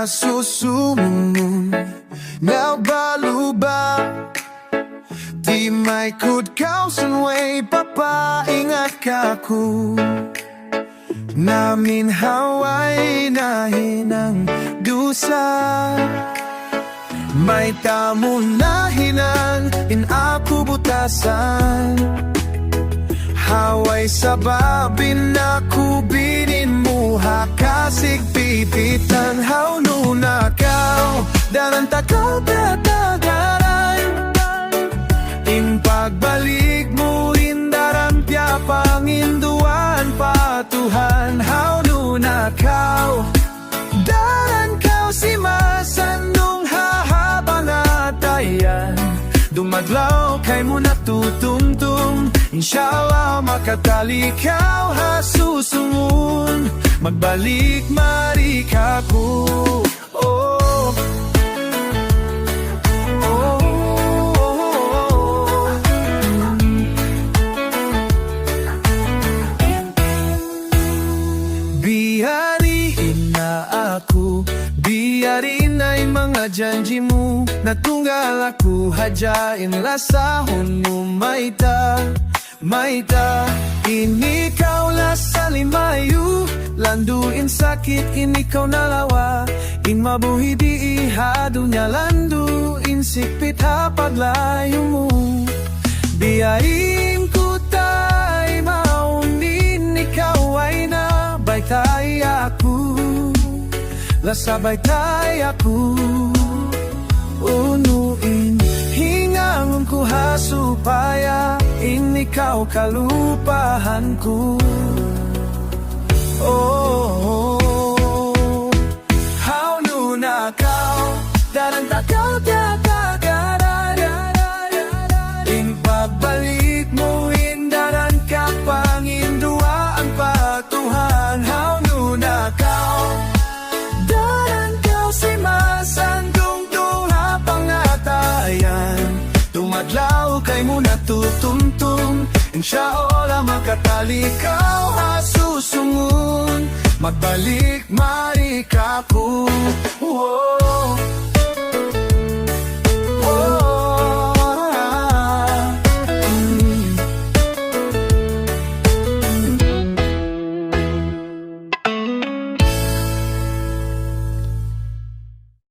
hasusumunod na baluba. Di may could kausan way papaingat ka ko. Namin haway na hinang dusa. May tamo na hinang in ako butasan. Haway sa babin na kubinin mo hakasig pipitan. How no nakaw daran takaw tatagaran. In pagbalik mo indaran pya panginduan patuhan. How no nakaw daran kaw si masandong hahabang atayan. Dumadlaw kay mo natutungtung. Inshallah makatalikaw hasusungun. Magbalik marika ko. Oh. Biyariin na ako. Biyarin ay mga janji mo. Natunggal ako hadyain lasahon mo maita. Maita, inikaw la sa limayu. Landuin sakit, inikaw nalawa. In mabuhi di ihado niya landuin sikpit hapaglayo mo. Biyain ko tay maunin, ikaw ay nabay tay ako. Lasabay tay ako. Unuin, hingangon ko hasupaya. Ikaw kalupahan ko. Oh, how no nakaw darang takaw tatagaran. In pagbalik mo indaran ka panginduan patuhan. How no nakaw darang kaw si masandong duha pangatayan. Tumadlaw kay mo natutungtung. Inshallah makatalikaw hasusungun. Magbalik marika ko. Whoa.